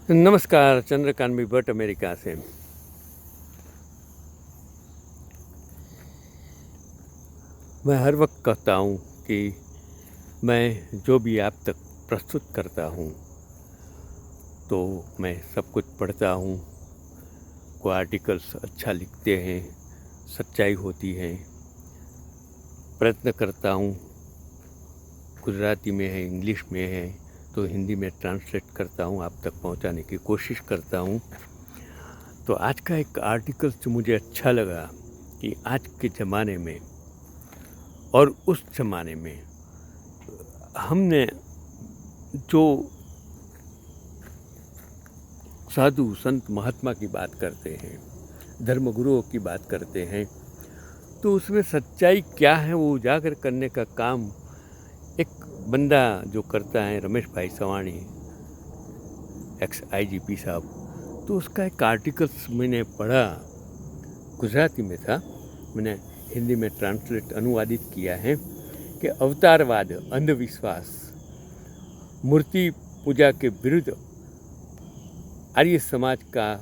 नमस्कार, चंद्रकांत भट्ट अमेरिका से। मैं हर वक्त कहता हूँ कि मैं जो भी आप तक प्रस्तुत करता हूँ तो मैं सब कुछ पढ़ता हूँ। कोई आर्टिकल्स अच्छा लिखते हैं, सच्चाई होती है, प्रयत्न करता हूँ। गुजराती में है, इंग्लिश में है तो हिंदी में ट्रांसलेट करता हूँ, आप तक पहुँचाने की कोशिश करता हूँ। तो आज का एक आर्टिकल जो मुझे अच्छा लगा कि आज के ज़माने में और उस ज़माने में हमने जो साधु संत महात्मा की बात करते हैं, धर्मगुरुओं की बात करते हैं, तो उसमें सच्चाई क्या है वो उजागर करने का काम एक बंदा जो करता है, रमेश भाई सवाणी, एक्स IGP साहब। तो उसका एक आर्टिकल्स मैंने पढ़ा, गुजराती में था, मैंने हिंदी में ट्रांसलेट अनुवादित किया है कि अवतारवाद, अंधविश्वास, मूर्ति पूजा के विरुद्ध आर्य समाज का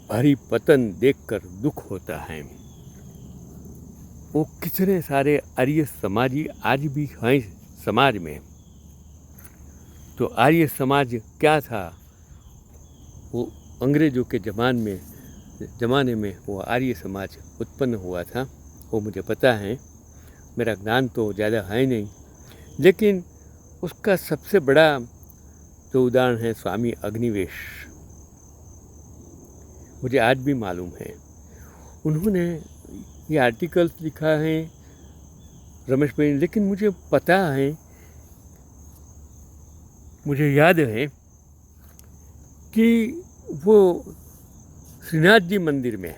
भारी पतन देखकर दुख होता है। वो कितने सारे आर्य समाजी आज भी हैं समाज में। तो आर्य समाज क्या था, वो अंग्रेज़ों के ज़माने में वो आर्य समाज उत्पन्न हुआ था, वो मुझे पता है। मेरा ज्ञान तो ज़्यादा है नहीं, लेकिन उसका सबसे बड़ा जो उदाहरण है स्वामी अग्निवेश, मुझे आज भी मालूम है। उन्होंने ये आर्टिकल्स लिखा है रमेश भाई, लेकिन मुझे पता है, मुझे याद है कि वो श्रीनाथ जी मंदिर में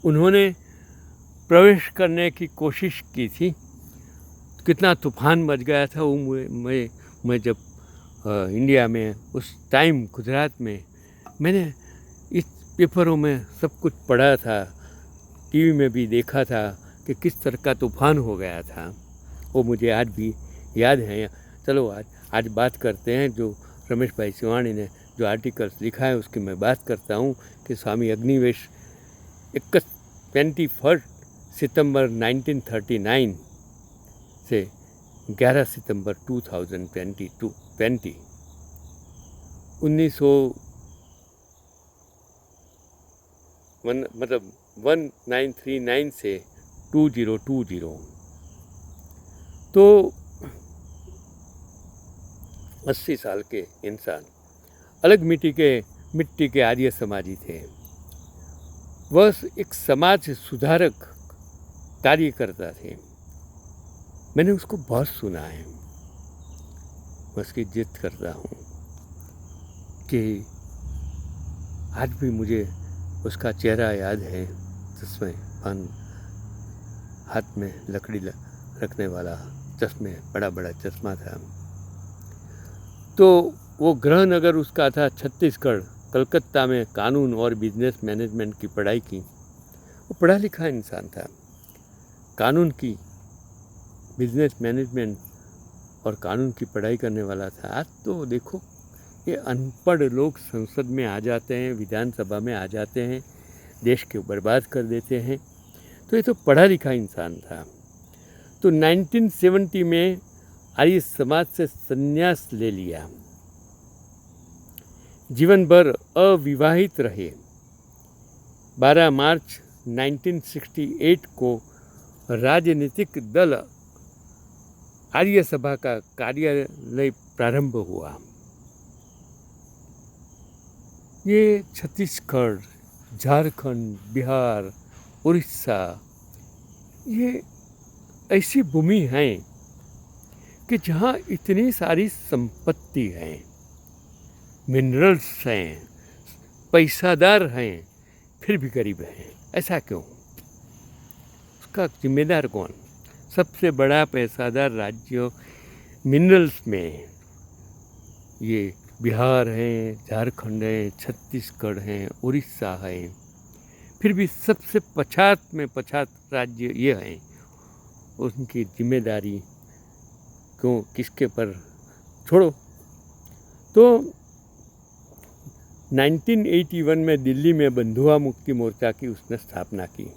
उन्होंने प्रवेश करने की कोशिश की थी। कितना तूफान मच गया था वो। मैं जब इंडिया में उस टाइम गुजरात में, मैंने इस पेपरों में सब कुछ पढ़ा था, टीवी में भी देखा था कि किस तरह का तूफान हो गया था। वो मुझे आज भी याद है। चलो आज बात करते हैं जो रमेश भाई सिवाणी ने जो आर्टिकल्स लिखा है उसकी मैं बात करता हूँ कि स्वामी अग्निवेश 21 सितंबर 1939 से 11 सितंबर 1939 से 2020, तो 80 साल के इंसान, अलग मिट्टी के आर्य समाजी थे। वह एक समाज सुधारक कार्य करता थे। मैंने उसको बहुत सुना है, मैं उसकी इज्जत करता हूँ कि आज भी मुझे उसका चेहरा याद है, जिसमें हाथ में लकड़ी रखने वाला चश्मे, बड़ा चश्मा था। तो वो गृहनगर उसका था छत्तीसगढ़, कलकत्ता में कानून और बिजनेस मैनेजमेंट की पढ़ाई की। वो पढ़ा लिखा इंसान था, कानून की, बिजनेस मैनेजमेंट और कानून की पढ़ाई करने वाला था। आज तो देखो ये अनपढ़ लोग संसद में आ जाते हैं, विधानसभा में आ जाते हैं, देश को बर्बाद कर देते हैं। तो ये तो पढ़ा लिखा इंसान था। तो 1970 में आर्य समाज से संन्यास ले लिया, जीवन भर अविवाहित रहे। 12 मार्च 1968 को राजनीतिक दल आर्य सभा का कार्यालय प्रारंभ हुआ। ये छत्तीसगढ़, झारखंड, बिहार, उड़ीसा, ये ऐसी भूमि हैं कि जहाँ इतनी सारी संपत्ति है, मिनरल्स हैं, पैसादार हैं, फिर भी गरीब हैं। ऐसा क्यों? उसका जिम्मेदार कौन? सबसे बड़ा पैसादार राज्य मिनरल्स में ये बिहार है, झारखंड है, छत्तीसगढ़ है, उड़ीसा है, फिर भी सबसे पछात राज्य ये हैं। उनकी जिम्मेदारी क्यों, किसके पर छोड़ो, तो 1981 में दिल्ली में बंधुआ मुक्ति मोर्चा की उसने स्थापना की।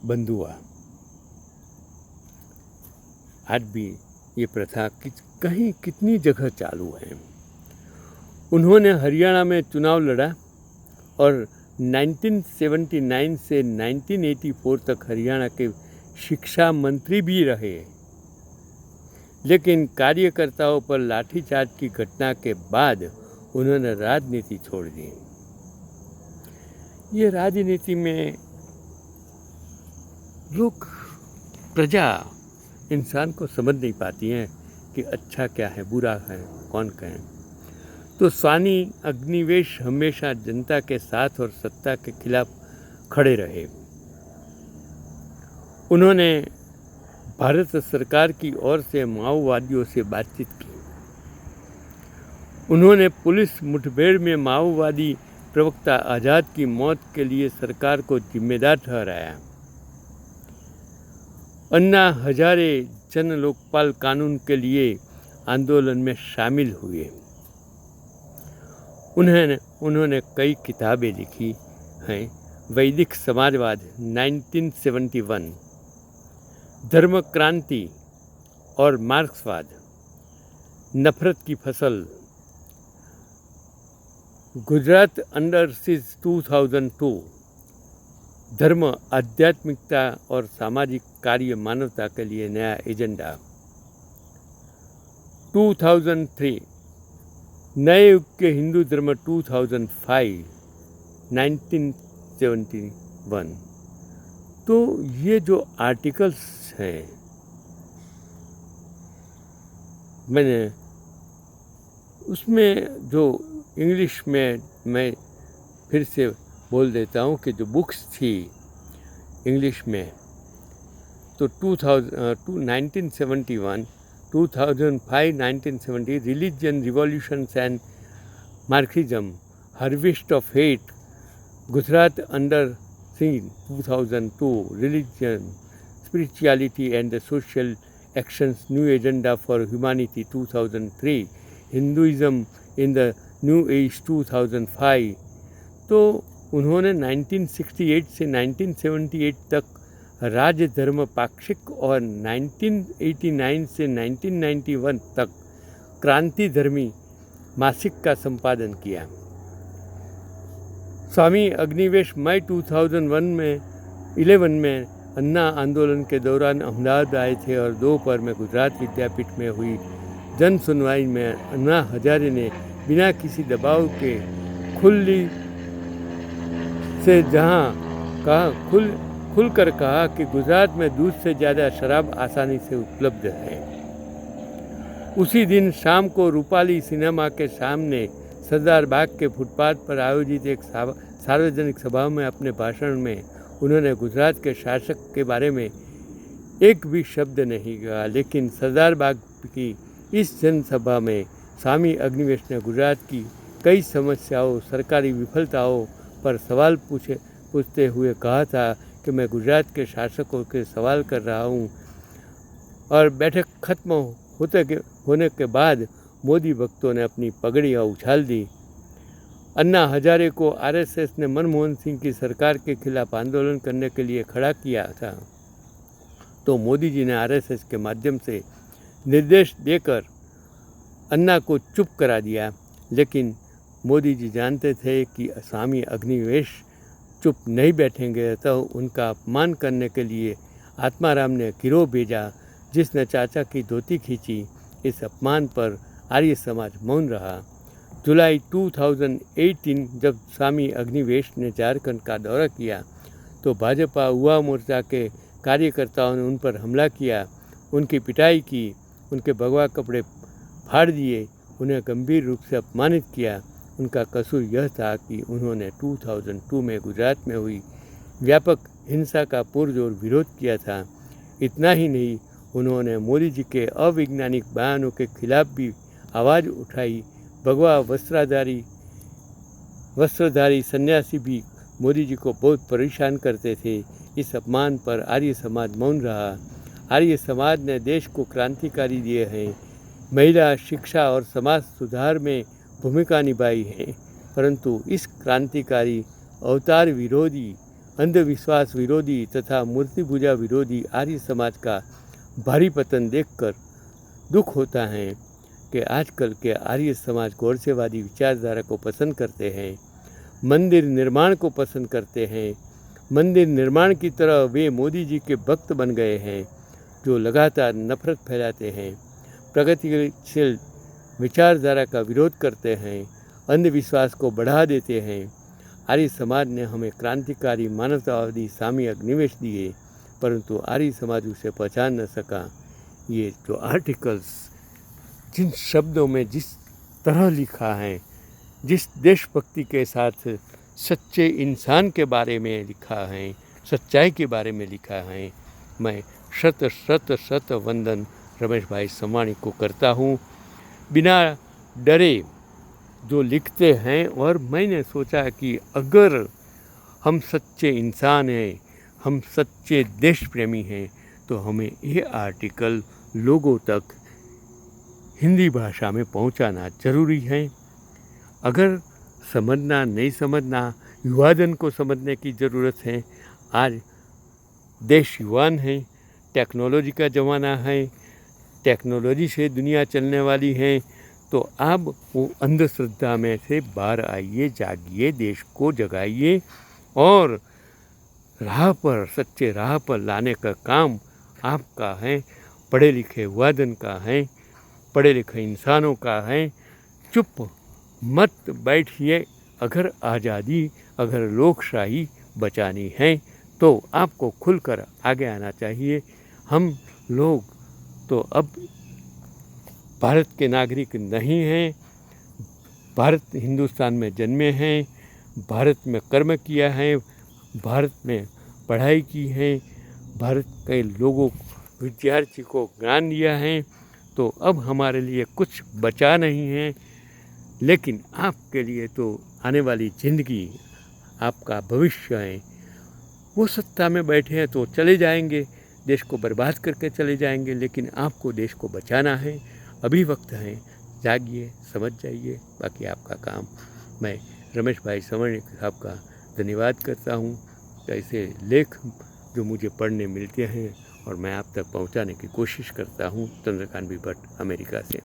बंधुआ आज भी ये प्रथा कहीं कितनी जगह चालू है। उन्होंने हरियाणा में चुनाव लड़ा और 1979 से 1984 तक हरियाणा के शिक्षा मंत्री भी रहे, लेकिन कार्यकर्ताओं पर लाठीचार्ज की घटना के बाद उन्होंने राजनीति छोड़ दी। ये राजनीति में लोग, प्रजा इंसान को समझ नहीं पाती है कि अच्छा क्या है, बुरा है, कौन कहें। तो स्वामी अग्निवेश हमेशा जनता के साथ और सत्ता के खिलाफ खड़े रहे। उन्होंने भारत सरकार की ओर से माओवादियों से बातचीत की। उन्होंने पुलिस मुठभेड़ में माओवादी प्रवक्ता आज़ाद की मौत के लिए सरकार को जिम्मेदार ठहराया। अन्ना हजारे जन लोकपाल कानून के लिए आंदोलन में शामिल हुए। उन्होंने कई किताबें लिखी हैं। वैदिक समाजवाद 1971, धर्म क्रांति और मार्क्सवाद, नफरत की फसल, गुजरात अंडर सीज 2002, धर्म, आध्यात्मिकता और सामाजिक कार्य, मानवता के लिए नया एजेंडा, 2003, नए युग के हिंदू धर्म 2005, 1971। तो ये जो आर्टिकल्स हैं, मैंने उसमें जो इंग्लिश में मैं फिर से बोल देता हूँ कि जो बुक्स थी इंग्लिश में, तो 1971, 2005, 1970, religion, revolutions and Marxism, harvest of hate, Gujarat under seen 2002, religion, spirituality and the social actions, new agenda for humanity 2003, Hinduism in the new age 2005। तो उन्होंने 1968 से 1978 तक राज्य धर्म पाक्षिक और 1989 से 1991 तक क्रांति धर्मी मासिक का संपादन किया। स्वामी अग्निवेश मई 2011 में अन्ना आंदोलन के दौरान अहमदाबाद आए थे और दोपहर में गुजरात विद्यापीठ में हुई जन सुनवाई में अन्ना हजारे ने बिना किसी दबाव के खुलकर कहा कि गुजरात में दूध से ज़्यादा शराब आसानी से उपलब्ध है। उसी दिन शाम को रूपाली सिनेमा के सामने सरदार बाग के फुटपाथ पर आयोजित एक सार्वजनिक सभा में अपने भाषण में उन्होंने गुजरात के शासक के बारे में एक भी शब्द नहीं कहा, लेकिन सरदार बाग की इस जनसभा में स्वामी अग्निवेश ने गुजरात की कई समस्याओं, सरकारी विफलताओं पर सवाल पूछते हुए कहा था कि मैं गुजरात के शासकों के सवाल कर रहा हूँ। और बैठक खत्म होने के बाद मोदी भक्तों ने अपनी पगड़ियाँ उछाल दी। अन्ना हजारे को आरएसएस ने मनमोहन सिंह की सरकार के खिलाफ आंदोलन करने के लिए खड़ा किया था, तो मोदी जी ने आरएसएस के माध्यम से निर्देश देकर अन्ना को चुप करा दिया। लेकिन मोदी जी जानते थे कि स्वामी अग्निवेश चुप नहीं बैठेंगे, तो उनका अपमान करने के लिए आत्माराम ने गिरोह भेजा, जिसने चाचा की धोती खींची। इस अपमान पर आर्य समाज मौन रहा। जुलाई 2018 जब स्वामी अग्निवेश ने झारखंड का दौरा किया तो भाजपा युवा मोर्चा के कार्यकर्ताओं ने उन पर हमला किया, उनकी पिटाई की, उनके भगवा कपड़े फाड़ दिए, उन्हें गंभीर रूप से अपमानित किया। उनका कसूर यह था कि उन्होंने 2002 में गुजरात में हुई व्यापक हिंसा का पुरजोर विरोध किया था। इतना ही नहीं, उन्होंने मोदी जी के अवैज्ञानिक बयानों के खिलाफ भी आवाज़ उठाई। भगवा वस्त्रधारी सन्यासी भी मोदी जी को बहुत परेशान करते थे। इस अपमान पर आर्य समाज मौन रहा। आर्य समाज ने देश को क्रांतिकारी दिए हैं। महिला शिक्षा और समाज सुधार में भूमिका निभाई है, परंतु इस क्रांतिकारी अवतार विरोधी, अंधविश्वास विरोधी तथा मूर्ति पूजा विरोधी आर्य समाज का भारी पतन देखकर दुख होता है कि आजकल के आर्य समाज गौरसेवादी विचारधारा को पसंद करते हैं, मंदिर निर्माण को पसंद करते हैं। मंदिर निर्माण की तरह वे मोदी जी के भक्त बन गए हैं, जो लगातार नफरत फैलाते हैं, प्रगतिशील विचारधारा का विरोध करते हैं, अंधविश्वास को बढ़ा देते हैं। आर्य समाज ने हमें क्रांतिकारी मानवतावादी स्वामी अग्निवेश दिए, परंतु आर्य समाज उसे पहचान न सका। ये जो आर्टिकल्स जिन शब्दों में जिस तरह लिखा है, जिस देशभक्ति के साथ सच्चे इंसान के बारे में लिखा है, सच्चाई के बारे में लिखा है, मैं शत शत शत वंदन रमेश भाई समवाणी को करता हूँ। बिना डरे जो लिखते हैं, और मैंने सोचा कि अगर हम सच्चे इंसान हैं, हम सच्चे देश प्रेमी हैं, तो हमें ये आर्टिकल लोगों तक हिंदी भाषा में पहुंचाना ज़रूरी है। अगर समझना नहीं समझना, युवाधन को समझने की ज़रूरत है। आज देश युवान है, टेक्नोलॉजी का ज़माना है, टेक्नोलॉजी से दुनिया चलने वाली है, तो अब वो अंधश्रद्धा में से बाहर आइए, जागिए, देश को जगाइए और राह पर, सच्चे राह पर लाने का काम आपका है, पढ़े लिखे युवाधन का है, पढ़े लिखे इंसानों का है। चुप मत बैठिए। अगर आज़ादी, अगर लोकशाही बचानी है तो आपको खुलकर आगे आना चाहिए। हम लोग तो अब भारत के नागरिक नहीं हैं, भारत हिंदुस्तान में जन्मे हैं, भारत में कर्म किया है, भारत में पढ़ाई की है, भारत के लोगों विद्यार्थी को ज्ञान दिया है, तो अब हमारे लिए कुछ बचा नहीं है। लेकिन आपके लिए तो आने वाली ज़िंदगी, आपका भविष्य है। वो सत्ता में बैठे हैं तो चले जाएंगे, देश को बर्बाद करके चले जाएंगे, लेकिन आपको देश को बचाना है। अभी वक्त है, जागिए, समझ जाइए, बाकी आपका काम। मैं रमेश भाई समवाणी साहब का धन्यवाद करता हूँ। ऐसे लेख जो मुझे पढ़ने मिलते हैं और मैं आप तक पहुँचाने की कोशिश करता हूँ। चंद्रकांत भट्ट, अमेरिका से।